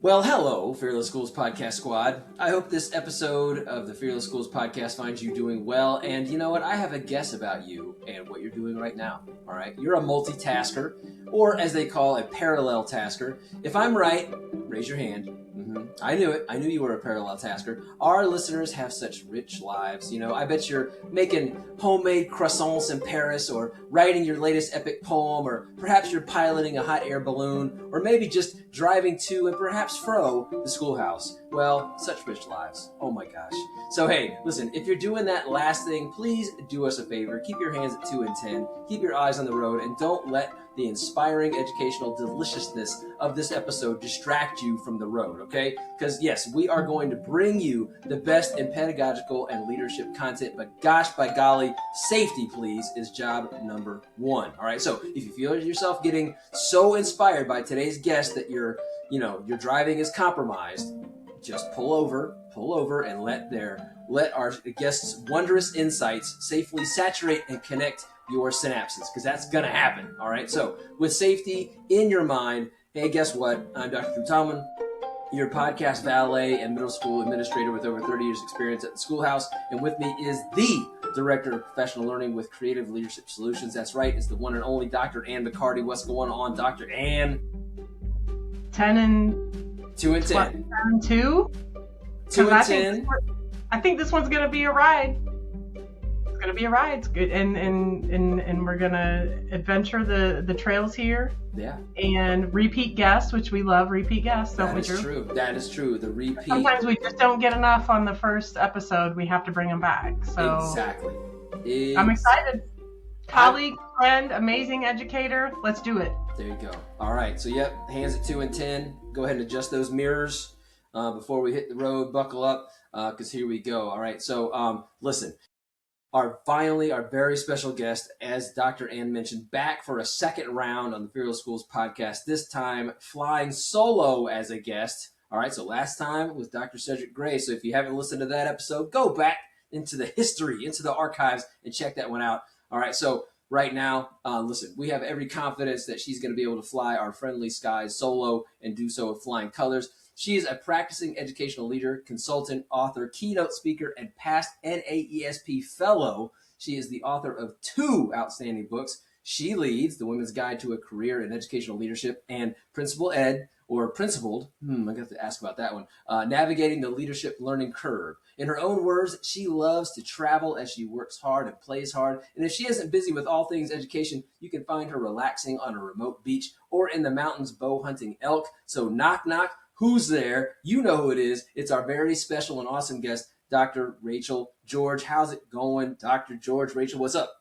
Well, hello, Fearless Schools Podcast Squad. I hope this episode of the Fearless Schools Podcast finds you doing well. And you know what? I have a guess about you and what you're doing right now. All right. You're a multitasker, or as they call a parallel tasker. If I'm right, raise your hand. I knew it. I knew you were a parallel tasker. Our listeners have such rich lives. I bet you're making homemade croissants in Paris, or writing your latest epic poem, or perhaps you're piloting a hot air balloon, or maybe just driving to and perhaps fro the schoolhouse. Well, such rich lives. Oh my gosh. So hey, listen, if you're doing that last thing, please do us a favor. Keep your hands at 2 and 10. Keep your eyes on the road, and don't let the inspiring educational deliciousness of this episode distract you from the road, okay? Because yes, we are going to bring you the best in pedagogical and leadership content, but gosh, by golly, safety, please, is job number one. All right, so if you feel yourself getting so inspired by today's guest that your driving is compromised, just pull over and let our guests' wondrous insights safely saturate and connect your synapses, because that's going to happen. All right. So with safety in your mind, hey, guess what? I'm Dr. Drew Tomlin, your podcast valet and middle school administrator with over 30 years experience at the schoolhouse. And with me is the director of professional learning with Creative Leadership Solutions. That's right. It's the one and only Dr. Ann McCarty. What's going on, Dr. Ann? 10 and 2 and 10. 10 and 2? 2 and 10. I think this one's going to be a ride. It's going to be a ride. It's good. And we're going to adventure the trails here. Yeah. And repeat guests, which we love repeat guests, don't we, Drew? That is true. That is true. The repeat. Sometimes we just don't get enough on the first episode. We have to bring them back. So Exactly. I'm excited. Colleague, friend, amazing educator. Let's do it. There you go. All right. So, yep, hands at 2 and 10. Go ahead and adjust those mirrors before we hit the road. Buckle up, because here we go. All right. So, listen, our very special guest, as Dr. Ann mentioned, back for a second round on the Fearless Schools podcast, this time flying solo as a guest. All right. So, last time was Dr. Cedric Gray. So, if you haven't listened to that episode, go back into the history, into the archives, and check that one out. All right. So, right now, listen, we have every confidence that she's going to be able to fly our friendly skies solo and do so with flying colors. She is a practicing educational leader, consultant, author, keynote speaker, and past NAESP fellow. She is the author of 2 outstanding books. She leads The Women's Guide to a Career in Educational Leadership and Principal Ed, or Principled, I'm going to have to ask about that one, Navigating the Leadership Learning Curve. In her own words, she loves to travel as she works hard and plays hard. And if she isn't busy with all things education, you can find her relaxing on a remote beach or in the mountains bow hunting elk. So knock, knock. Who's there? You know who it is. It's our very special and awesome guest, Dr. Rachael George. How's it going, Dr. George? Rachel, what's up?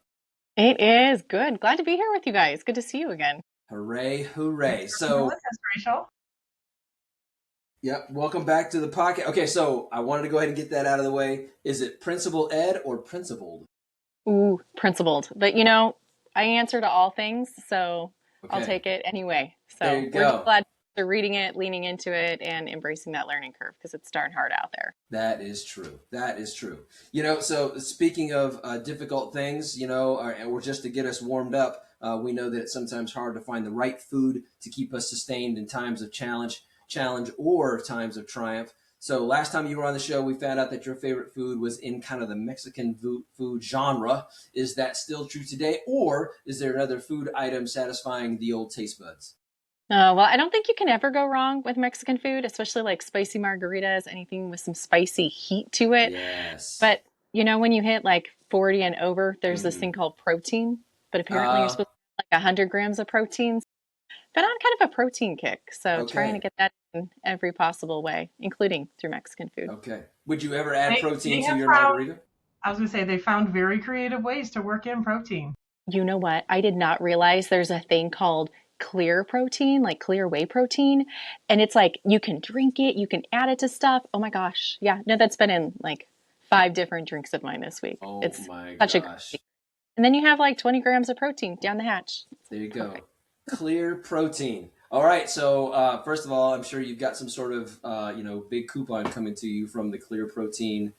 It is good. Glad to be here with you guys. Good to see you again. Hooray, hooray. So, Rachel. Yep, welcome back to the podcast. Okay, so I wanted to go ahead and get that out of the way. Is it Principal Ed or Principled? Ooh, principled. But I answer to all things, so okay. I'll take it anyway. So there you go. We're just glad they're reading it, leaning into it, and embracing that learning curve, because it's darn hard out there. That is true. That is true. So speaking of difficult things, or just to get us warmed up, we know that it's sometimes hard to find the right food to keep us sustained in times of challenge or times of triumph. So last time you were on the show, we found out that your favorite food was in kind of the Mexican food genre. Is that still true today? Or is there another food item satisfying the old taste buds? Well, I don't think you can ever go wrong with Mexican food, especially like spicy margaritas, anything with some spicy heat to it. Yes. But, when you hit like 40 and over, there's this thing called protein. But apparently you're supposed to have like 100 grams of protein. Been on kind of a protein kick, so trying to get that in every possible way, including through Mexican food. Okay. Would you ever add protein to your margarita? I was going to say they found very creative ways to work in protein. You know what? I did not realize there's a thing called clear protein, like clear whey protein. And it's like you can drink it, you can add it to stuff. Oh my gosh. Yeah. No, that's been in like 5 different drinks of mine this week. Oh it's my such gosh. And then you have like 20 grams of protein down the hatch. There you go. Perfect. Clear protein. All right. So first of all, I'm sure you've got some sort of, big coupon coming to you from the Clear Protein,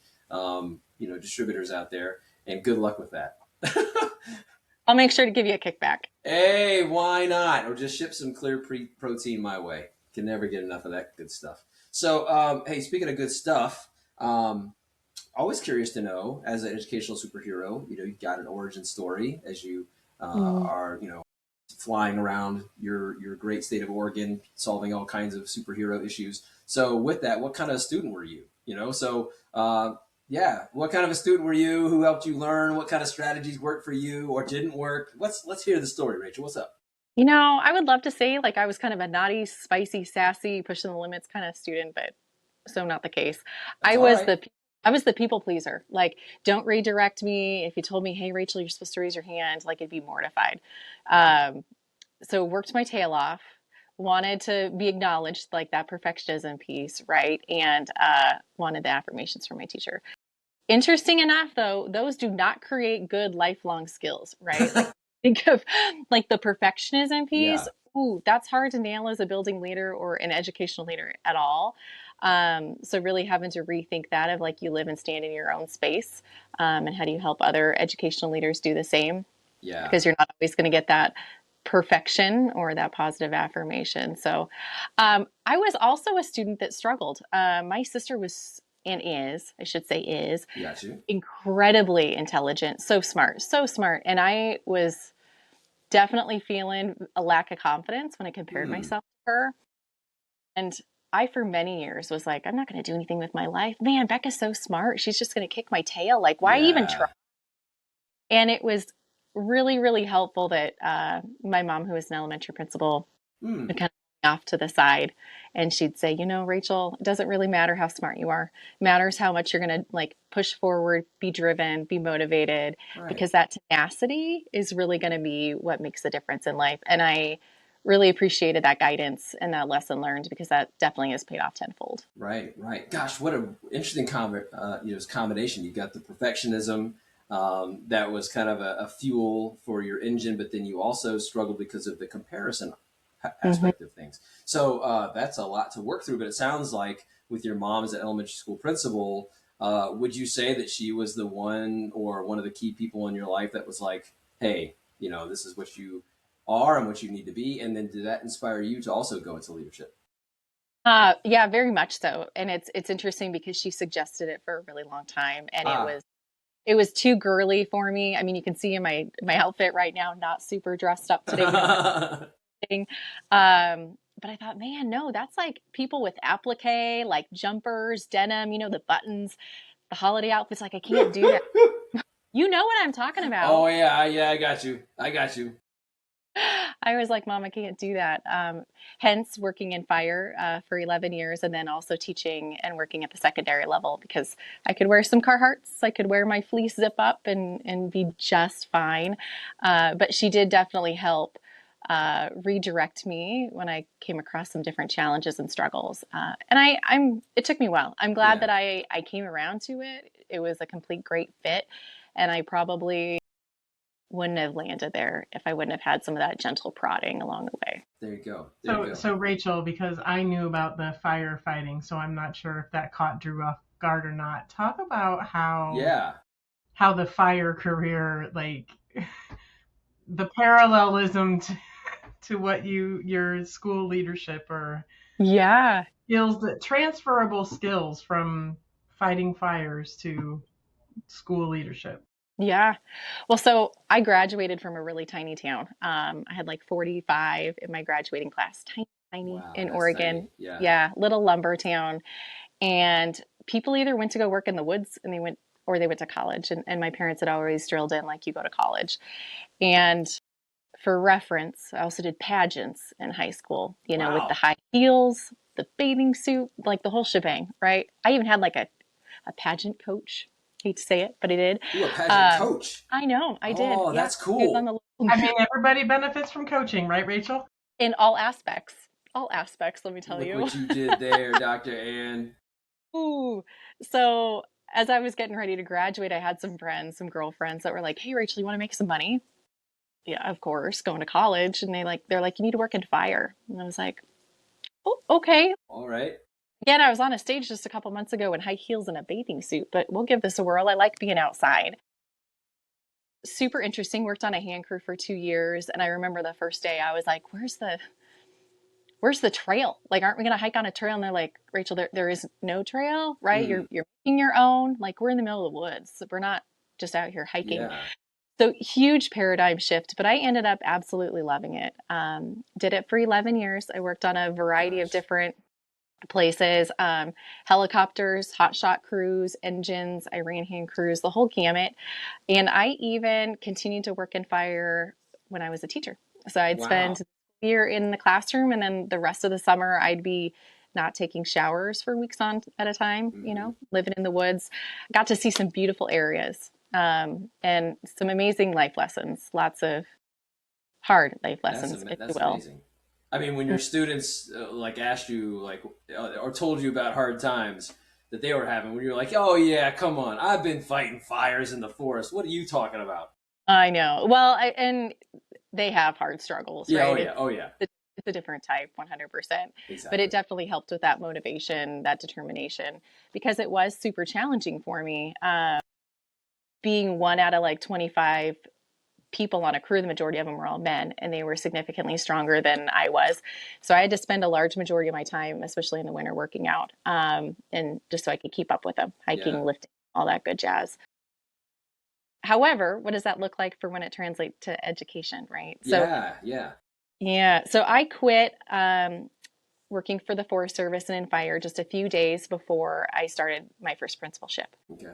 distributors out there. And good luck with that. I'll make sure to give you a kickback. Hey, why not? Or just ship some Clear Protein my way. Can never get enough of that good stuff. So, hey, speaking of good stuff, always curious to know, as an educational superhero, you've got an origin story as you are, flying around your great state of Oregon, solving all kinds of superhero issues. So, with that, what kind of student were you? Yeah, what kind of a student were you? Who helped you learn? What kind of strategies worked for you or didn't work? Let's hear the story, Rachel. What's up? I would love to say like I was kind of a naughty, spicy, sassy, pushing the limits kind of student, but so not the case. That's I all was right. the I was the people pleaser. Like, don't redirect me. If you told me, "Hey, Rachel, you're supposed to raise your hand," like I'd be mortified. Um, so worked my tail off. Wanted to be acknowledged, like that perfectionism piece, right? And wanted the affirmations from my teacher. Interesting enough, though, those do not create good lifelong skills, right? Like think of like the perfectionism piece. Yeah. Ooh, that's hard to nail as a building leader or an educational leader at all. So really having to rethink that of like you live and stand in your own space, and how do you help other educational leaders do the same? Yeah. Because you're not always going to get that perfection or that positive affirmation. So I was also a student that struggled. My sister was and is, I should say, is Got you. incredibly intelligent, so smart, so smart. And I was definitely feeling a lack of confidence when I compared Hmm. myself to her. And I, for many years, was like, I'm not going to do anything with my life. Man, Becca's so smart. She's just going to kick my tail. Like, why even try? Yeah. And it was really, really helpful that my mom, who was an elementary principal, Hmm. would kind of pull me off to the side, and she'd say, Rachel, it doesn't really matter how smart you are. It matters how much you're going to like push forward, be driven, be motivated, Right. because that tenacity is really going to be what makes the difference in life. And I really appreciated that guidance and that lesson learned because that definitely has paid off tenfold. Right, right. Gosh, what a interesting combination. You've got the perfectionism that was kind of a fuel for your engine, but then you also struggled because of the comparison Mm-hmm. aspect of things. So that's a lot to work through. But it sounds like with your mom as an elementary school principal, would you say that she was the one or one of the key people in your life that was like, "Hey, this is what you are and what you need to be," and then did that inspire you to also go into leadership? Yeah, very much so. And it's interesting because she suggested it for a really long time, and Ah. it was too girly for me. I mean, you can see in my outfit right now, not super dressed up today. No kidding. But I thought, man, no, that's like people with applique, like jumpers, denim, the buttons, the holiday outfits. Like I can't do that. You know what I'm talking Oh about. yeah, yeah, I got you. I got you. I was like, Mom, I can't do that. Hence, working in fire for 11 years and then also teaching and working at the secondary level because I could wear some Carhartts. I could wear my fleece zip up and be just fine. But she did definitely help redirect me when I came across some different challenges and struggles. It took me a while. I'm glad Yeah, that I came around to it. It was a complete great fit. And I probably wouldn't have landed there if I wouldn't have had some of that gentle prodding along the way. there you go. There you So, go. so Rachel, because I knew about the firefighting, so I'm not sure if that caught Drew off guard or not. Talk about Yeah. how the fire career, like the parallelism to what your school leadership or Yeah. skills that transferable skills from fighting fires to school leadership. Yeah. Well, so I graduated from a really tiny town. I had like 45 in my graduating class, tiny, tiny Wow, in that's tiny. Oregon. Yeah. Yeah, little lumber town. And people either went to go work in the woods or they went to college. And my parents had always drilled in like you go to college. And for reference, I also did pageants in high school, with the Wow. high heels, the bathing suit, like the whole shebang, right? I even had like a pageant coach. Hate to say it, but I did. Ooh, a pageant Um, coach. I know, I did. Oh, Yeah. that's I was on cool. the I mean, everybody benefits from coaching, right, Rachel? in all aspects. All aspects, let me tell Look you. what you did there, Dr. Ann. Ooh. So as I was getting ready to graduate, I had some friends, some girlfriends that were like, "Hey, Rachel, you want to make some money?" Yeah, of course, going to college. And they're like, "You need to work in fire." And I was like, "Oh, okay." All right. Again, I was on a stage just a couple months ago in high heels and a bathing suit, but we'll give this a whirl. I like being outside. Super interesting. Worked on a hand crew for 2 years. And I remember the first day I was like, where's the trail? Like, aren't we going to hike on a trail? And they're like, Rachel, there is no trail, right? You're making your own. Like, we're in the middle of the woods. We're not just out here hiking. Yeah. So huge paradigm shift, but I ended up absolutely loving it. Did it for 11 years. I worked on a variety of different places, helicopters, hotshot crews, engines. I ran hand crews, the whole gamut. And I even continued to work in fire when I was a teacher. So I'd spend a year in the classroom, and then the rest of the summer I'd be not taking showers for weeks on at a time, you know, living in the woods. Got to see some beautiful areas, and some amazing life lessons, lots of hard life lessons, if you will. Amazing. I mean, when your students like asked you like or told you about hard times that they were having, when you're like, "Oh yeah, come on, I've been fighting fires in the forest. What are you talking about?" I know. Well, and they have hard struggles, yeah, right? Oh yeah. It's a different type, 100%. Exactly. But it definitely helped with that motivation, that determination, because it was super challenging for me. Being one out of like 25 people on a crew, the majority of them were all men, and they were significantly stronger than I was. So I had to spend a large majority of my time, especially in the winter, working out, and just so I could keep up with them, hiking, lifting, all that good jazz. However, what does that look like for when it translates to education, right? So, yeah. So I quit working for the Forest Service and in fire just a few days before I started my first principalship. Okay.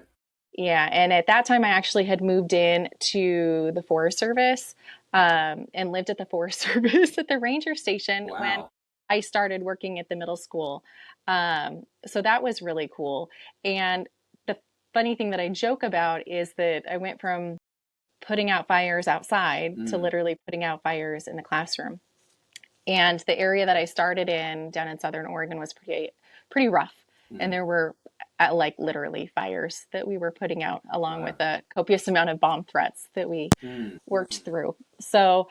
Yeah, and at that time, I actually had moved in to the Forest Service and lived at the Forest Service at the ranger station when I started working at the middle school. So that was really cool. And the funny thing that I joke about is that I went from putting out fires outside to literally putting out fires in the classroom. And the area that I started in down in Southern Oregon was pretty rough. And there were like literally fires that we were putting out, along with a copious amount of bomb threats that we worked through. So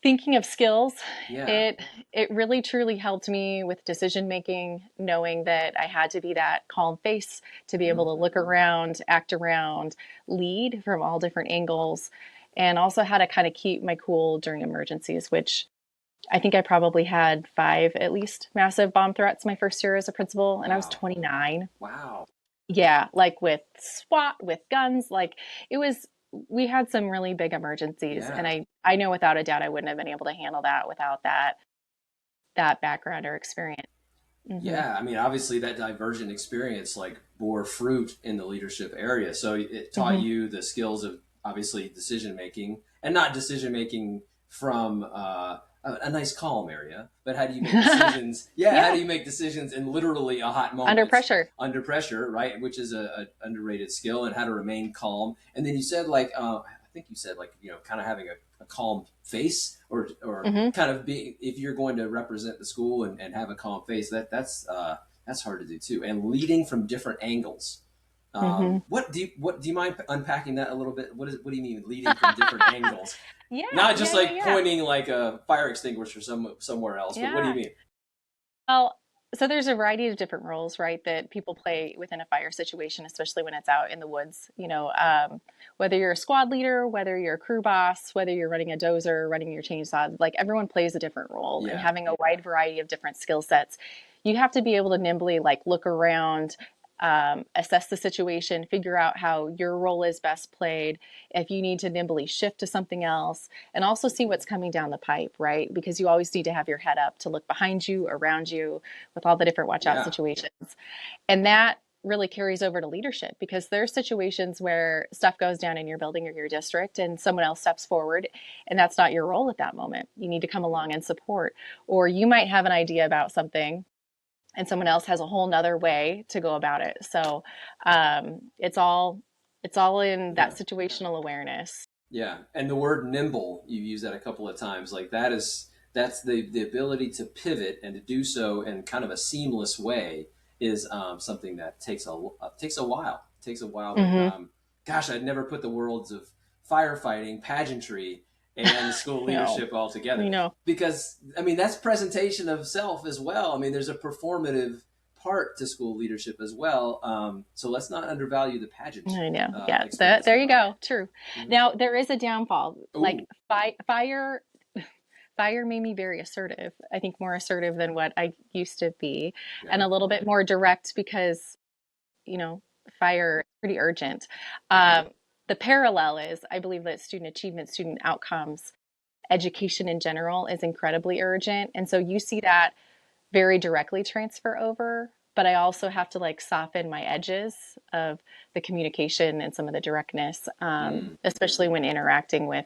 thinking of skills, it really truly helped me with decision making, knowing that I had to be that calm face to be able to look around, act around, lead from all different angles, and also how to kind of keep my cool during emergencies, which I think I probably had 5 at least massive bomb threats my first year as a principal, and I was 29. Wow. Yeah, like with SWAT, with guns, like we had some really big emergencies, and I know without a doubt I wouldn't have been able to handle that without that background or experience. Yeah, I mean, obviously that divergent experience like bore fruit in the leadership area. So it taught you the skills of obviously decision making, and not decision making from a nice calm area, but how do you make decisions? How do you make decisions in literally a hot moment? Under pressure, right? Which is a underrated skill, and how to remain calm. And then you said like, I think you said like, you know, kind of having a calm face or kind of being, if you're going to represent the school and have a calm face, that's hard to do too. And leading from different angles. What do you mind unpacking that a little bit? What do you mean leading from different angles? Not just pointing like a fire extinguisher somewhere else, but what do you mean? Well, so there's a variety of different roles, right, that people play within a fire situation, especially when it's out in the woods. You know, whether you're a squad leader, whether you're a crew boss, whether you're running a dozer, running your chainsaw, like everyone plays a different role, and having a wide variety of different skill sets. You have to be able to nimbly like look around, assess the situation, figure out how your role is best played, if you need to nimbly shift to something else, and also see what's coming down the pipe, right? Because you always need to have your head up to look behind you, around you, with all the different watch out situations. And that really carries over to leadership, because there are situations where stuff goes down in your building or your district and someone else steps forward and that's not your role at that moment. You need to come along and support, or you might have an idea about something and someone else has a whole nother way to go about it. So it's all in that situational awareness. Yeah. And the word nimble, you use that a couple of times. Like that's the ability to pivot and to do so in kind of a seamless way is something that takes a while. It takes a while. But, gosh, I'd never put the worlds of firefighting, pageantry, and school leadership all together. Because, I mean, that's presentation of self as well. I mean, there's a performative part to school leadership as well. So let's not undervalue the pageant. I know. There you go. True. Now, there is a downfall. Like fire fire made me very assertive. I think more assertive than what I used to be, and a little bit more direct because, you know, fire is pretty urgent. The parallel is, I believe that student achievement, student outcomes, education in general is incredibly urgent. And so you see that very directly transfer over, but I also have to like soften my edges of the communication and some of the directness, especially when interacting with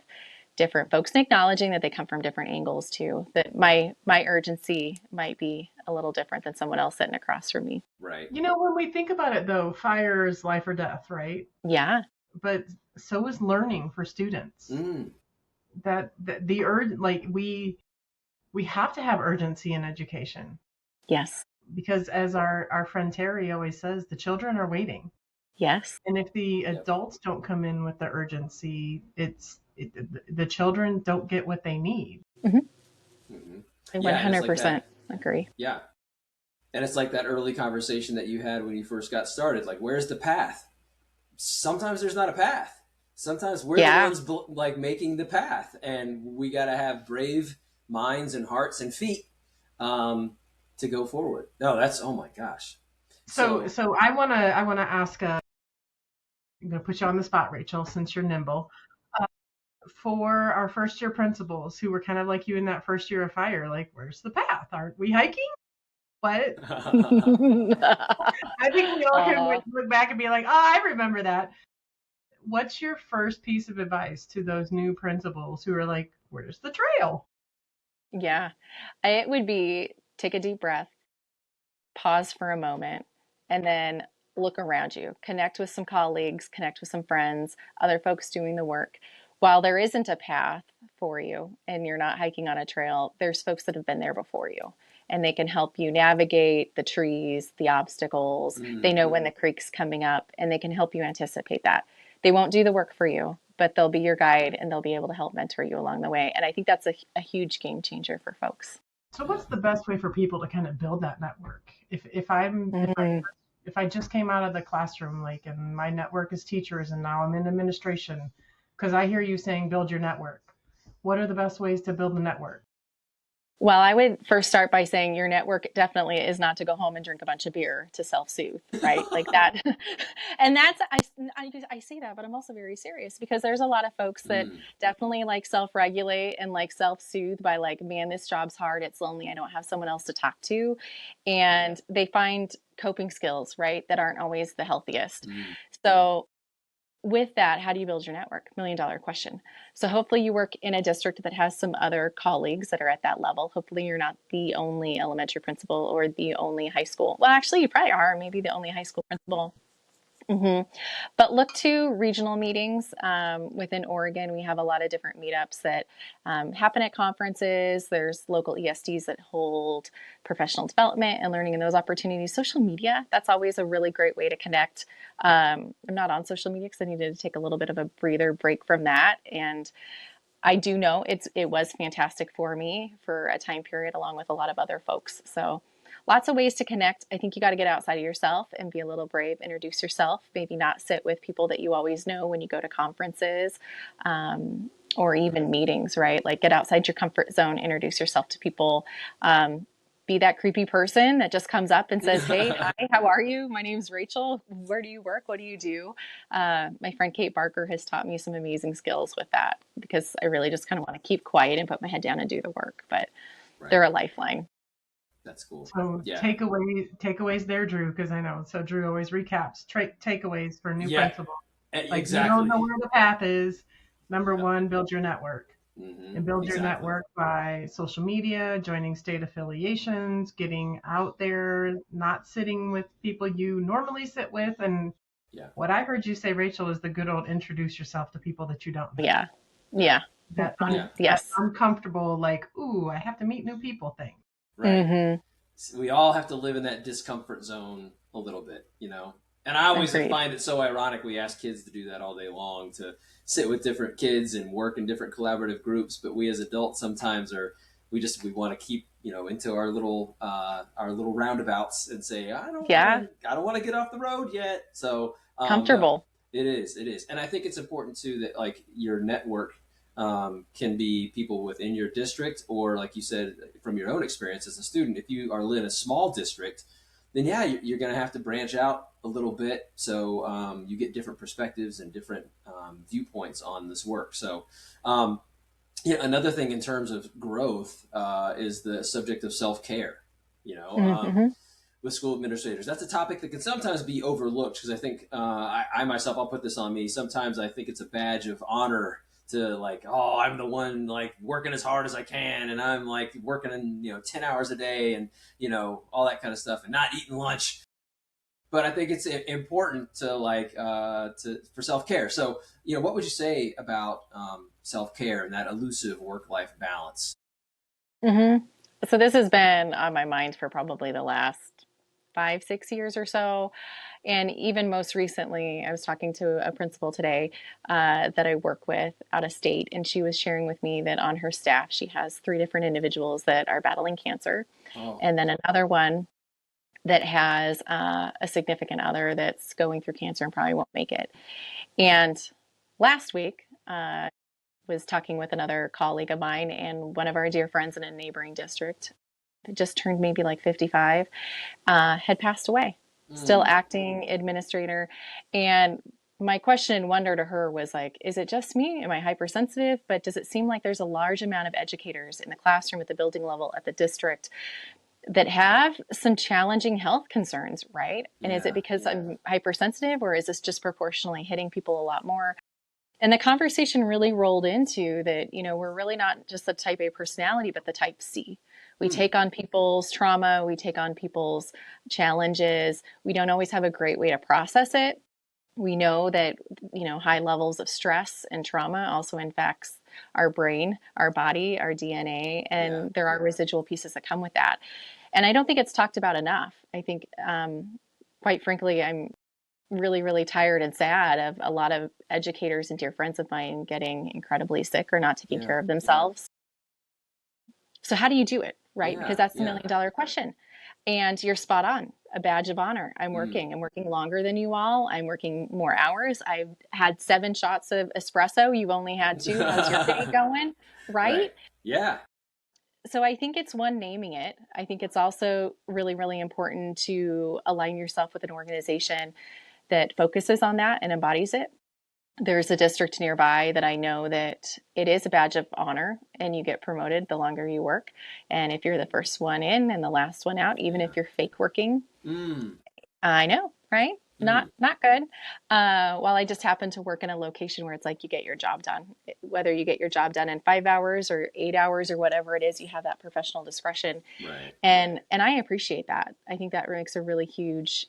different folks and acknowledging that they come from different angles too, that my urgency might be a little different than someone else sitting across from me. Right. You know, when we think about it though, fire is life or death, right? Yeah. But so is learning for students. That the urge, like we have to have urgency in education. Yes. Because as our friend Terry always says, the children are waiting. Yes. And if the adults don't come in with the urgency, the children don't get what they need. I 100% agree. Yeah. And it's like that early conversation that you had when you first got started. Like, where's the path? Sometimes there's not a path. Sometimes we're the ones like making the path, and we got to have brave minds and hearts and feet to go forward. No, that's, oh my gosh. So I wanna ask. I'm gonna put you on the spot, Rachel, since you're nimble. For our first year principals who were kind of like you in that first year of fire, like, where's the path? Aren't we hiking? What? I think we all can look back and be like, oh, I remember that. What's your first piece of advice to those new principals who are like, where's the trail? Yeah, it would be take a deep breath, pause for a moment, and then look around you. Connect with some colleagues, connect with some friends, other folks doing the work. While there isn't a path for you and you're not hiking on a trail, there's folks that have been there before you, and they can help you navigate the trees, the obstacles. They know when the creek's coming up, and they can help you anticipate that. They won't do the work for you, but they'll be your guide, and they'll be able to help mentor you along the way. And I think that's a huge game changer for folks. So what's the best way for people to kind of build that network? If I just came out of the classroom, like, and my network is teachers, and now I'm in administration, because I hear you saying build your network. What are the best ways to build the network? Well, I would first start by saying your network definitely is not to go home and drink a bunch of beer to self-soothe, right? Like that. And that's, I say that, but I'm also very serious because there's a lot of folks that definitely like self-regulate and like self-soothe by like, man, this job's hard. It's lonely. I don't have someone else to talk to. And they find coping skills, right, that aren't always the healthiest. So with that, how do you build your network? $1 million question. So hopefully you work in a district that has some other colleagues that are at that level. Hopefully you're not the only elementary principal or the only high school. Well, actually you probably are maybe the only high school principal. But look to regional meetings within Oregon. We have a lot of different meetups that happen at conferences. There's local ESDs that hold professional development and learning in those opportunities. Social media, that's always a really great way to connect. I'm not on social media because I needed to take a little bit of a breather break from that. And I do know it was fantastic for me for a time period along with a lot of other folks. So lots of ways to connect. I think you got to get outside of yourself and be a little brave, introduce yourself, maybe not sit with people that you always know when you go to conferences or even meetings, right? Like get outside your comfort zone, introduce yourself to people. Be that creepy person that just comes up and says, hey, hi, how are you? My name's Rachel. Where do you work? What do you do? My friend Kate Barker has taught me some amazing skills with that because I really just kind of want to keep quiet and put my head down and do the work, but they're a lifeline. That's cool. So takeaways there, Drew, because I know. So Drew always recaps takeaways for new principals. Like exactly. You don't know where the path is. Number one, build your network. And build your network by social media, joining state affiliations, getting out there, not sitting with people you normally sit with. And what I heard you say, Rachel, is the good old introduce yourself to people that you don't know. That uncomfortable, like, ooh, I have to meet new people thing. Right. We all have to live in that discomfort zone a little bit, you know. And I always find it so ironic. We ask kids to do that all day long, to sit with different kids and work in different collaborative groups. But we as adults sometimes we want to keep, you know, into our little roundabouts and say, I don't want to get off the road yet. So comfortable. It is. And I think it's important too that like your network can be people within your district, or like you said, from your own experience as a student, if you are in a small district, then yeah, you're going to have to branch out a little bit. So you get different perspectives and different viewpoints on this work. So yeah, another thing in terms of growth is the subject of self-care, you know, Mm-hmm. with school administrators. That's a topic that can sometimes be overlooked because I think I myself, I'll put this on me. Sometimes I think it's a badge of honor to like, oh, I'm the one like working as hard as I can, and I'm like working in 10 hours a day, and all that kind of stuff, and not eating lunch. But I think it's important to like for self care. So what would you say about self care and that elusive work life balance? Mm-hmm. So this has been on my mind for probably the last 5, 6 years or so. And even most recently, I was talking to a principal today that I work with out of state, and she was sharing with me that on her staff, she has 3 different individuals that are battling cancer, and then another one that has a significant other that's going through cancer and probably won't make it. And last week, was talking with another colleague of mine, and one of our dear friends in a neighboring district just turned maybe like 55, had passed away, still acting administrator. And my question and wonder to her was like, is it just me? Am I hypersensitive? But does it seem like there's a large amount of educators in the classroom, at the building level, at the district, that have some challenging health concerns, right? And is it because I'm hypersensitive, or is this just proportionally hitting people a lot more? And the conversation really rolled into that, we're really not just the type A personality, but the type C. We take on people's trauma, we take on people's challenges. We don't always have a great way to process it. We know that, high levels of stress and trauma also infects our brain, our body, our DNA, and there are residual pieces that come with that. And I don't think it's talked about enough. I think, quite frankly, I'm really, really tired and sad of a lot of educators and dear friends of mine getting incredibly sick or not taking care of themselves. So how do you do it, right? Because that's the $1 million question. And you're spot on. A badge of honor. I'm working longer than you all. I'm working more hours. I've had 7 shots of espresso. You've only had 2. How's your day going? Right? Yeah. So I think it's one, naming it. I think it's also really, really important to align yourself with an organization that focuses on that and embodies it. There's a district nearby that I know that it is a badge of honor, and you get promoted the longer you work. And if you're the first one in and the last one out, even if you're fake working, I know, right? Not good. Well, I just happen to work in a location where it's like you get your job done. Whether you get your job done in 5 hours or 8 hours or whatever it is, you have that professional discretion. Right. And I appreciate that. I think that makes a really huge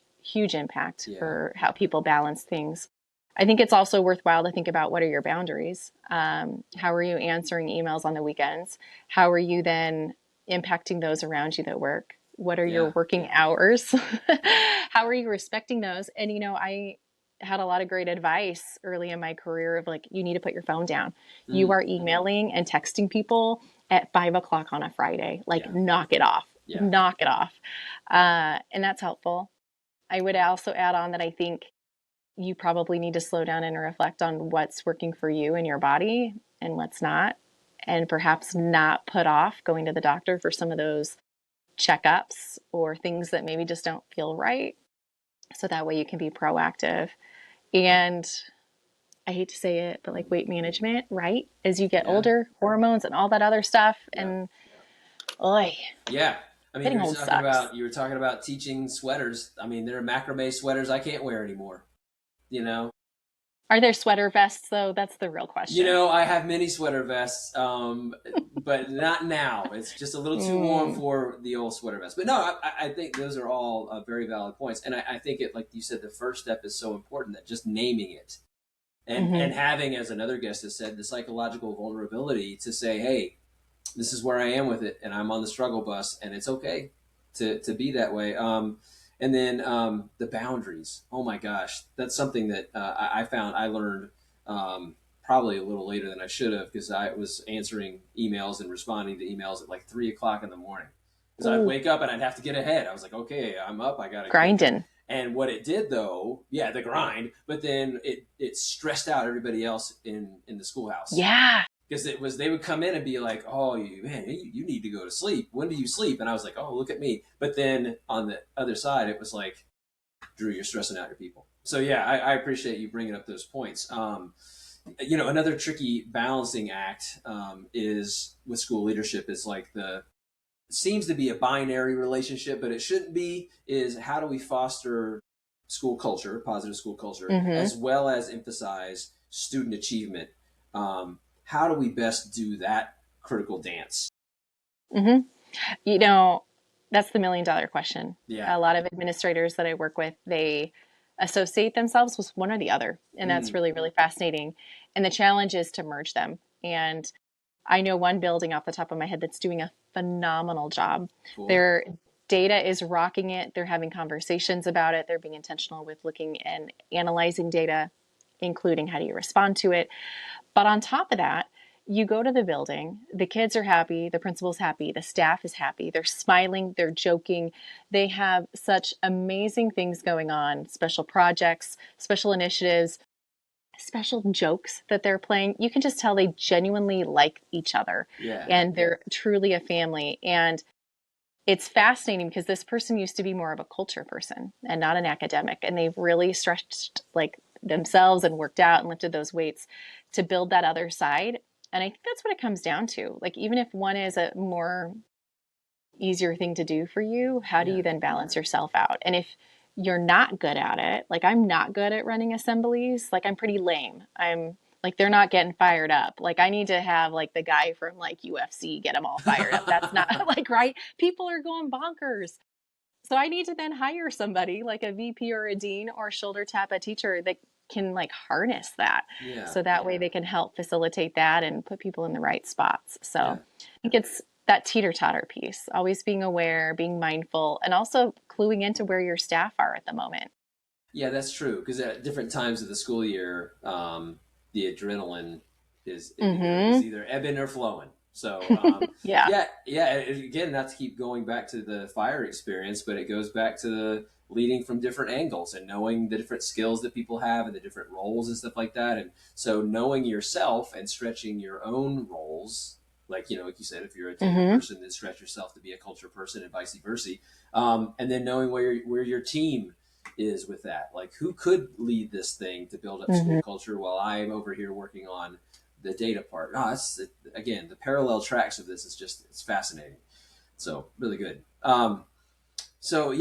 impact for how people balance things. I think it's also worthwhile to think about, what are your boundaries? How are you answering emails on the weekends? How are you then impacting those around you that work? What are your working hours? How are you respecting those? And, I had a lot of great advice early in my career of like, you need to put your phone down. You are emailing and texting people at 5 o'clock on a Friday. Like, knock it off. Knock it off. And that's helpful. I would also add on that I think you probably need to slow down and reflect on what's working for you and your body and what's not, and perhaps not put off going to the doctor for some of those checkups or things that maybe just don't feel right. So that way you can be proactive. And I hate to say it, but like weight management, right? As you get older, hormones and all that other stuff. And oy. Yeah. I mean, you were talking about teaching sweaters. I mean, there are macrame sweaters I can't wear anymore. Are there sweater vests though? That's the real question. I have many sweater vests, but not now. It's just a little too warm for the old sweater vest. But no, I think those are all very valid points. And I think like you said, the first step is so important, that just naming it and having, as another guest has said, the psychological vulnerability to say, hey, this is where I am with it, and I'm on the struggle bus, and it's okay to be that way. And then the boundaries. Oh my gosh, that's something that I found I learned probably a little later than I should have, because I was answering emails and responding to emails at like 3 o'clock in the morning. Because I'd wake up and I'd have to get ahead. I was like, okay, I'm up. I got to grinding. And what it did though, the grind, but then it stressed out everybody else in the schoolhouse. Yeah. because they would come in and be like, oh, you need to go to sleep. When do you sleep? And I was like, oh, look at me. But then on the other side, it was like, Drew, you're stressing out your people. So yeah, I appreciate you bringing up those points. Another tricky balancing act is with school leadership is like seems to be a binary relationship, but it shouldn't be, is how do we foster school culture, positive school culture, as well as emphasize student achievement? How do we best do that critical dance? That's the $1 million question. Yeah. A lot of administrators that I work with, they associate themselves with one or the other. And that's really, really fascinating. And the challenge is to merge them. And I know one building off the top of my head that's doing a phenomenal job. Cool. Their data is rocking it. They're having conversations about it. They're being intentional with looking and analyzing data, including how do you respond to it. But on top of that, you go to the building, the kids are happy, the principal's happy, the staff is happy, they're smiling, they're joking. They have such amazing things going on, special projects, special initiatives, special jokes that they're playing. You can just tell they genuinely like each other. Yeah. And they're truly a family. And it's fascinating because this person used to be more of a culture person and not an academic. And they've really stretched like themselves and worked out and lifted those weights to build that other side. And I think that's what it comes down to. Like, even if one is a more easier thing to do for you, how do you then balance yourself out? And if you're not good at it, like I'm not good at running assemblies, like I'm pretty lame. I'm like, they're not getting fired up. Like I need to have like the guy from like UFC get them all fired up. That's not like, right. People are going bonkers. So I need to then hire somebody like a VP or a dean or shoulder tap a teacher that can like harness that. So that way they can help facilitate that and put people in the right spots. So I think it's that teeter-totter piece, always being aware, being mindful, and also cluing into where your staff are at the moment. Yeah, that's true. Because at different times of the school year, the adrenaline is either ebbing or flowing. So again, not to keep going back to the fire experience, but it goes back to the leading from different angles and knowing the different skills that people have and the different roles and stuff like that. And so knowing yourself and stretching your own roles, like you said, if you're a data person, then stretch yourself to be a culture person and vice versa. And then knowing where your team is with that, like who could lead this thing to build up school culture while I'm over here working on the data part. Again, the parallel tracks of this it's fascinating. So really good. So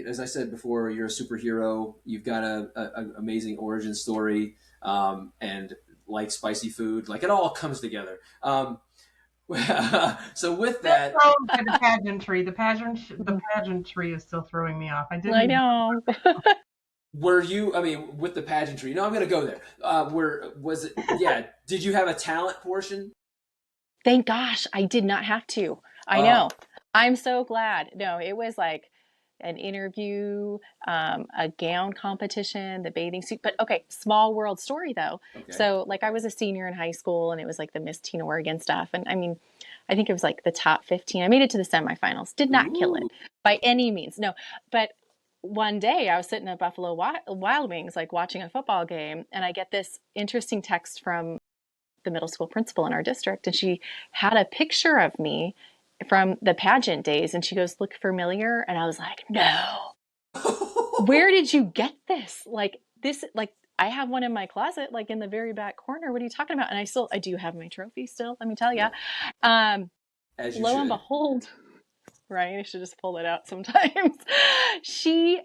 as I said before, you're a superhero. You've got a amazing origin story, and like spicy food, like it all comes together. So with that, the pageantry is still throwing me off. I know. Were you, with the pageantry, no, I'm going to go there. Did you have a talent portion? Thank gosh, I did not have to. I know. I'm so glad. No, it was like an interview, a gown competition, the bathing suit. But okay, small world story though. Okay. So like I was a senior in high school and it was like the Miss Teen Oregon stuff. And I think it was like the top 15. I made it to the semifinals. Did not kill it by any means. No, but one day I was sitting at Buffalo Wild Wings, like watching a football game, and I get this interesting text from the middle school principal in our district, and she had a picture of me from the pageant days, and she goes, "Look familiar?" And I was like, "No." Where did you get this? Like this, like I have one in my closet, like in the very back corner. What are you talking about? And I do have my trophy still, let me tell you. Lo and behold, right? I should just pull it out sometimes. She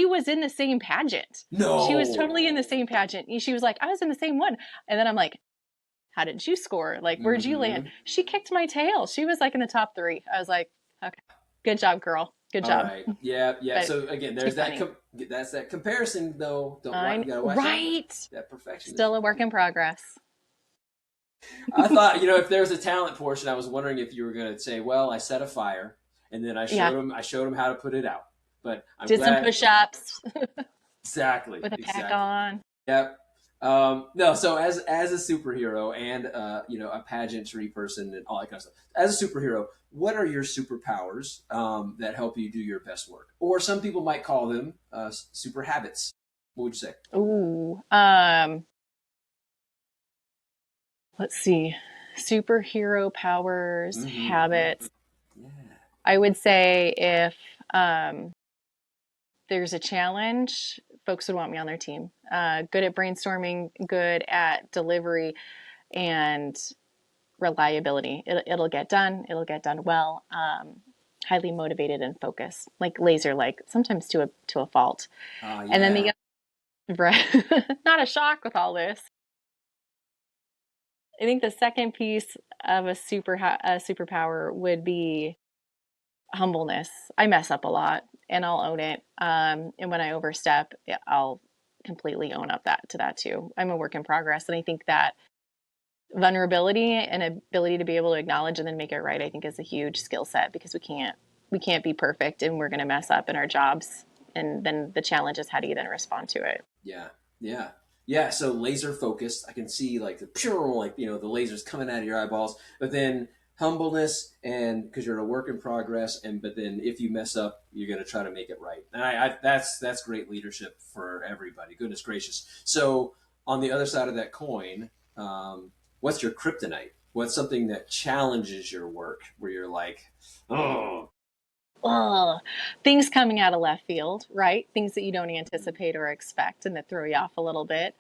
was in the same pageant. No. She was totally in the same pageant. She was like, I was in the same one. And then I'm like, how did you score? Like, where'd you land? She kicked my tail. She was like in the top 3. I was like, okay, good job, girl. Good job. All right. Yeah. So again, there's that's that comparison though. You gotta watch that perfection. Still a work in progress. I thought, if there's a talent portion, I was wondering if you were going to say, well, I set a fire and then I showed him how to put it out. But I'm did some push-ups. Exactly. With a pack on. Yep. No, so as a superhero and a pageantry person and all that kind of stuff, as a superhero, what are your superpowers that help you do your best work? Or some people might call them super habits. What would you say? Ooh, let's see, superhero powers, habits. Yeah. I would say if there's a challenge, folks would want me on their team. Good at brainstorming, good at delivery, and reliability. It'll get done. It'll get done well. Highly motivated and focused, like laser like, sometimes to a fault. Yeah. And then the right, not a shock with all this. I think the second piece of a superpower would be humbleness. I mess up a lot, and I'll own it. And when I overstep, I'll completely own up to that too. I'm a work in progress, and I think that vulnerability and ability to be able to acknowledge and then make it right, I think, is a huge skill set, because we can't be perfect, and we're going to mess up in our jobs. And then the challenge is, how do you then respond to it? Yeah. Yeah. Yeah. So laser focused, I can see like the pure, like, the lasers coming out of your eyeballs, but then humbleness, and because you're a work in progress, but then if you mess up, you're going to try to make it right. And that's great leadership for everybody. Goodness gracious. So on the other side of that coin, what's your kryptonite? What's something that challenges your work where you're like, oh, things coming out of left field, right? Things that you don't anticipate or expect and that throw you off a little bit.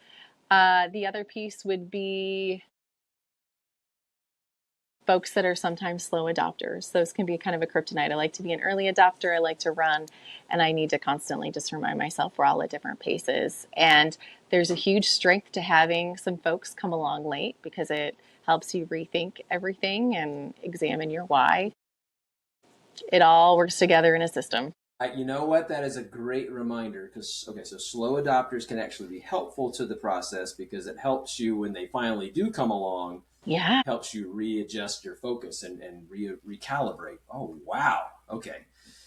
The other piece would be folks that are sometimes slow adopters. Those can be kind of a kryptonite. I like to be an early adopter. I like to run, and I need to constantly just remind myself we're all at different paces. And there's a huge strength to having some folks come along late, because it helps you rethink everything and examine your why. It all works together in a system. You know what? That is a great reminder, because, okay, so slow adopters can actually be helpful to the process, because it helps you when they finally do come along. Yeah. Helps you readjust your focus and recalibrate. Oh, wow. Okay.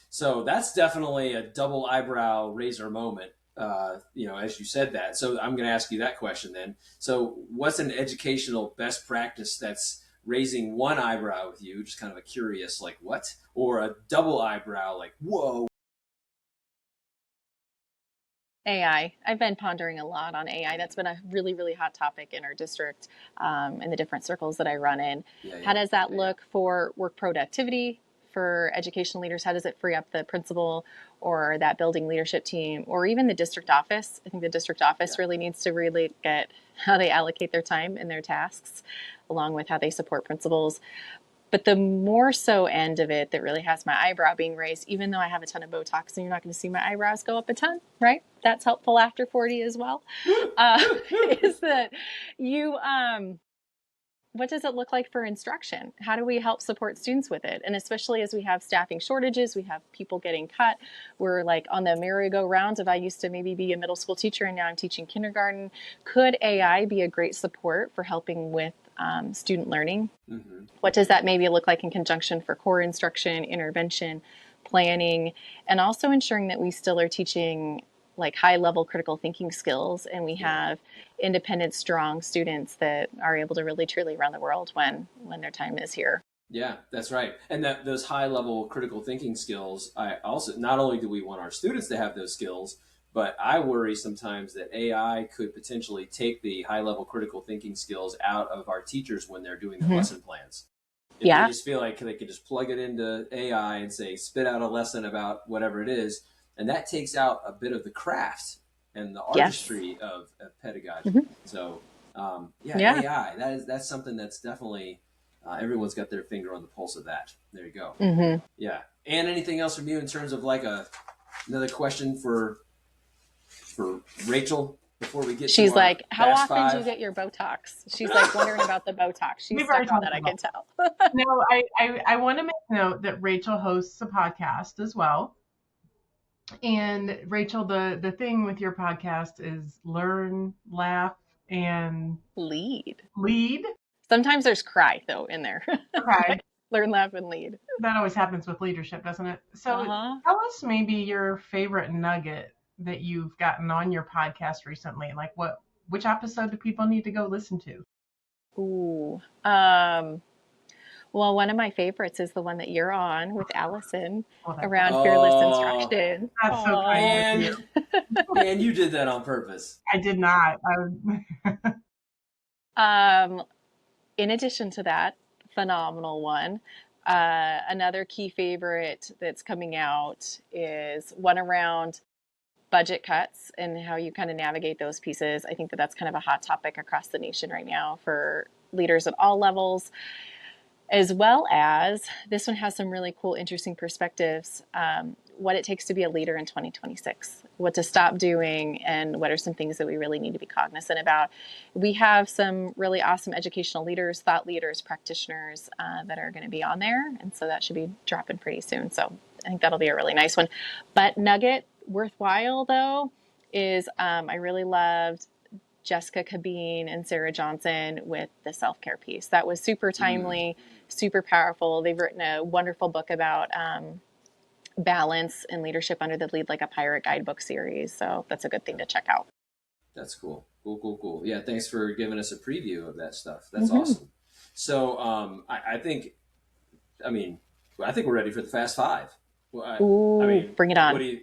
So that's definitely a double eyebrow raiser moment, as you said that. So I'm going to ask you that question then. So what's an educational best practice that's raising one eyebrow with you, just kind of a curious, like, what? Or a double eyebrow, like, whoa. AI. I've been pondering a lot on AI. That's been a really, really hot topic in our district, in the different circles that I run in. How does that look for work productivity, for educational leaders? How does it free up the principal or that building leadership team, or even the district office? I think the district office really needs to really get how they allocate their time and their tasks, along with how they support principals. But the more so end of it that really has my eyebrow being raised, even though I have a ton of Botox, and you're not going to see my eyebrows go up a ton, right? That's helpful after 40 as well. Is that you, what does it look like for instruction? How do we help support students with it? And especially as we have staffing shortages, we have people getting cut. We're like on the merry-go-round of, I used to maybe be a middle school teacher and now I'm teaching kindergarten. Could AI be a great support for helping with student learning? Mm-hmm. What does that maybe look like in conjunction for core instruction, intervention, planning, and also ensuring that we still are teaching like high level critical thinking skills, and we have independent, strong students that are able to really truly run the world when their time is here. Yeah, that's right. And that those high level critical thinking skills, I also, not only do we want our students to have those skills, but I worry sometimes that AI could potentially take the high level critical thinking skills out of our teachers when they're doing their lesson plans. If they just feel like they can just plug it into AI and say, spit out a lesson about whatever it is, and that takes out a bit of the craft and the artistry of pedagogy. Mm-hmm. So, AI, that's something that's definitely, everyone's got their finger on the pulse of that. There you go. Mm-hmm. Yeah. And anything else from you in terms of like another question for Rachel before we get She's to like, how often do you get your Botox? She's like wondering about the Botox. She's stuck on that, I can tell. No, I want to make note that Rachel hosts a podcast as well. And Rachel, the thing with your podcast is learn, laugh, and lead. Sometimes there's cry though in there. Cry. Learn, laugh, and lead. That always happens with leadership, doesn't it? So tell us maybe your favorite nugget that you've gotten on your podcast recently. Like which episode do people need to go listen to? Ooh. Well, one of my favorites is the one that you're on with Allison around fearless instruction. That's so kind of you. And you did that on purpose. I did not. in addition to that, phenomenal one. Another key favorite that's coming out is one around budget cuts and how you kind of navigate those pieces. I think that that's kind of a hot topic across the nation right now for leaders at all levels, as well as this one has some really cool, interesting perspectives. What it takes to be a leader in 2026, what to stop doing, and what are some things that we really need to be cognizant about. We have some really awesome educational leaders, thought leaders, practitioners that are going to be on there. And so that should be dropping pretty soon. So I think that'll be a really nice one. But nugget worthwhile, though, is I really loved Jessica Cabine and Sarah Johnson with the self-care piece. That was super timely, super powerful. They've written a wonderful book about balance and leadership under the Lead Like a Pirate guidebook series. So that's a good thing to check out. That's cool. Cool. Yeah, thanks for giving us a preview of that stuff. That's awesome. So I think we're ready for the Fast Five. Well, bring it on.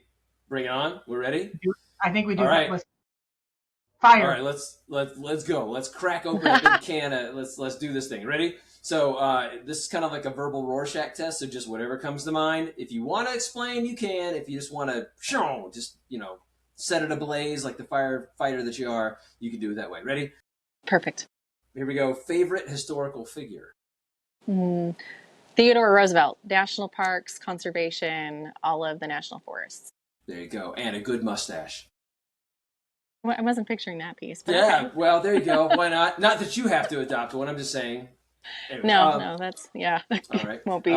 Bring it on? We're ready? I think we do. All right. Fire. All right, let's go. Let's crack open a big can of let's do this thing. Ready? So this is kind of like a verbal Rorschach test. So just whatever comes to mind. If you want to explain, you can. If you just want to, set it ablaze like the firefighter that you are, you can do it that way. Ready? Perfect. Here we go. Favorite historical figure? Theodore Roosevelt. National parks, conservation, all of the national forests. There you go. And a good mustache. Well, I wasn't picturing that piece. But yeah, okay. Well, there you go. Why not? Not that you have to adopt one. I'm just saying. Anyways, no, that's, yeah. All right. Won't be.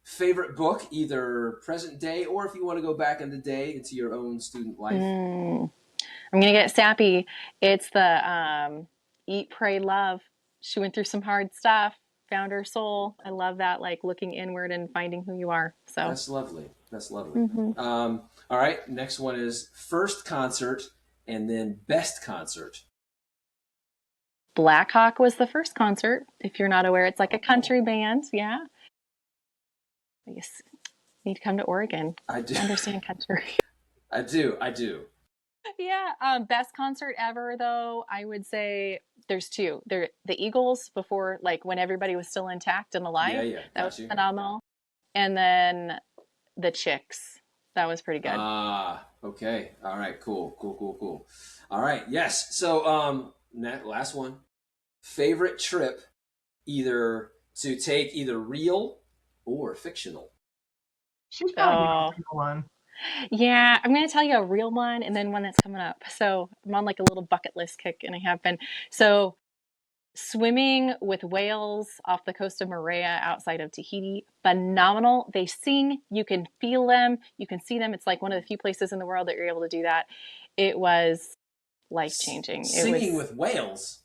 Favorite book, either present day or if you want to go back in the day into your own student life? I'm going to get sappy. It's the Eat, Pray, Love. She went through some hard stuff, found her soul. I love that, like looking inward and finding who you are. So That's lovely. All right. Next one is first concert and then best concert. Black Hawk was the first concert. If you're not aware, it's like a country band. Yeah. You need to come to Oregon. I do. Understand country. I do. Yeah. Best concert ever, though, I would say there's two. The Eagles before, like when everybody was still intact and alive. Yeah. That was phenomenal. And then the Chicks. That was pretty good. Okay. All right. Cool. All right. Yes. So, last one. Favorite trip, either to take either real or fictional. She's probably a real one. Yeah, I'm going to tell you a real one and then one that's coming up. So I'm on like a little bucket list kick, and I have been. So swimming with whales off the coast of Moorea outside of Tahiti, phenomenal. They sing, you can feel them, you can see them. It's like one of the few places in the world that you're able to do that. It was life-changing. Singing with whales?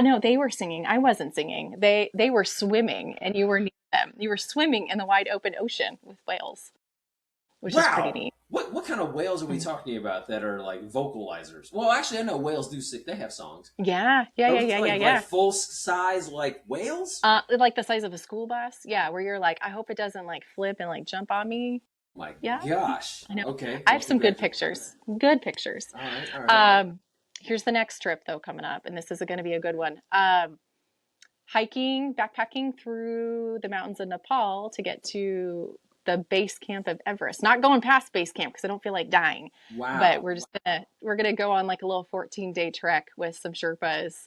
No, they were singing. I wasn't singing. They were swimming, and you were near them. You were swimming in the wide open ocean with whales, which is pretty neat. What kind of whales are we talking about that are like vocalizers? Well, actually, I know whales do sing. They have songs. Yeah. Like full size, like whales? Like the size of a school bus. Yeah, where you're like, I hope it doesn't like flip and like jump on me. My gosh. I know. Okay. I have some good pictures. All right. Here's the next trip though coming up, and this is going to be a good one. Hiking, backpacking through the mountains of Nepal to get to the base camp of Everest. Not going past base camp because I don't feel like dying. Wow. But we're gonna go on like a little 14-day trek with some Sherpas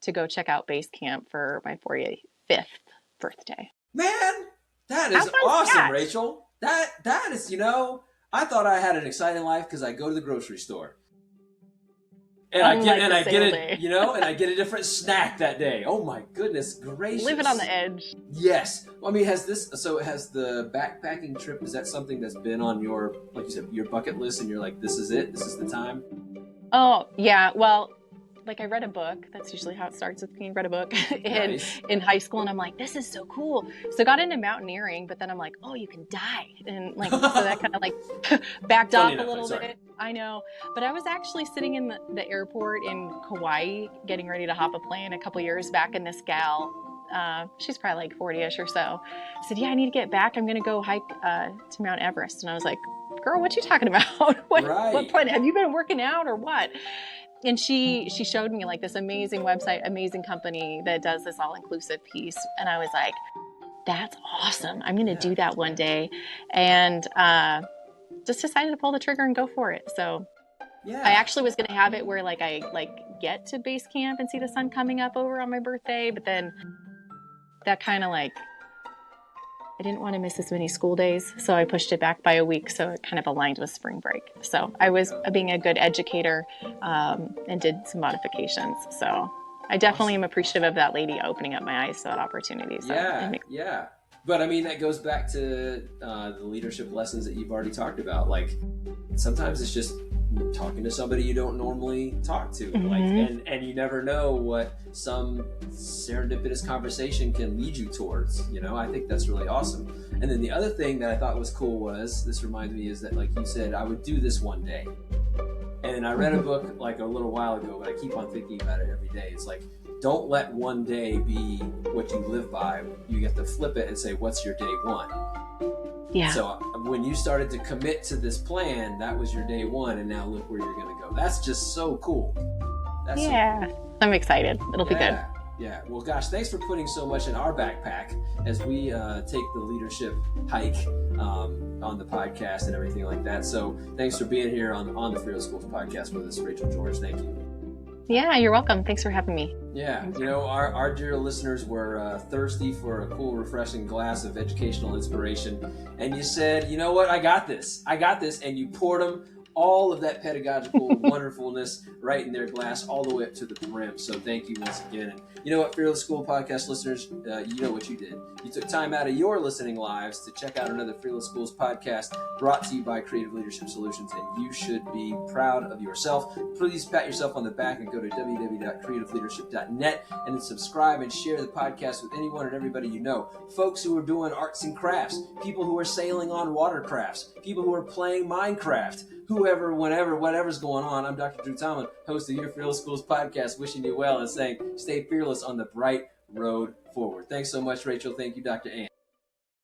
to go check out base camp for my 45th birthday. Man, that is awesome, Rachel. That is, I thought I had an exciting life because I go to the grocery store. And I get a different snack that day. Oh my goodness gracious. Living on the edge. Yes. Well, I mean, has the backpacking trip, is that something that's been on your, like you said, your bucket list and you're like, this is it? This is the time? Oh, yeah. Well, like I read a book. That's usually how it starts with me. Read a book in high school, and I'm like, this is so cool. So I got into mountaineering, but then I'm like, oh, you can die, and like so that kind of like backed off a little bit. I know, but I was actually sitting in the airport in Kauai, getting ready to hop a plane a couple years back, and this gal, she's probably like 40-ish or so, said, "Yeah, I need to get back. I'm gonna go hike to Mount Everest," and I was like, "Girl, what you talking about? What plan? Have you been working out or what?" And she showed me like this amazing website, amazing company that does this all-inclusive piece. And I was like, that's awesome. I'm going to do that one day. And just decided to pull the trigger and go for it. So I actually was going to have it where like I like get to base camp and see the sun coming up over on my birthday. But then that kind of like, I didn't want to miss as many school days. So I pushed it back by a week. So it kind of aligned with spring break. So I was being a good educator and did some modifications. So I definitely am appreciative of that lady opening up my eyes to that opportunity. So yeah. But I mean, that goes back to the leadership lessons that you've already talked about. Like, sometimes it's just talking to somebody you don't normally talk to, like, and you never know what some serendipitous conversation can lead you towards. You know, I think that's really awesome. And then the other thing that I thought was cool was, this reminds me, is that, like you said, I would do this one day. And I read a book like a little while ago, but I keep on thinking about it every day. It's like, don't let one day be what you live by. You have to flip it and say, what's your day one? Yeah. So when you started to commit to this plan, that was your day one, and now look where you're going to go. That's just so cool. That's so cool. I'm excited. It'll be good. Yeah. Well, gosh, thanks for putting so much in our backpack as we take the leadership hike on the podcast and everything like that. So thanks for being here on the Fearless Schools podcast with us, Rachael George. Thank you. Yeah, you're welcome. Thanks for having me. Yeah, you know, our dear listeners were thirsty for a cool, refreshing glass of educational inspiration. And you said, you know what, I got this. And you poured them all of that pedagogical wonderfulness right in their glass all the way up to the brim. So thank you once again. And you know what, Fearless School podcast listeners, you know what you did. You took time out of your listening lives to check out another Fearless Schools podcast brought to you by Creative Leadership Solutions, and you should be proud of yourself. Please pat yourself on the back and go to www.creativeleadership.net and then subscribe and share the podcast with anyone and everybody you know. Folks who are doing arts and crafts, people who are sailing on watercrafts, people who are playing Minecraft, whoever, whenever, whatever's going on. I'm Dr. Drew Tomlin, host of your Fearless Schools podcast, wishing you well and saying stay fearless on the bright road forward. Thanks so much, Rachael. Thank you, Dr. Ann.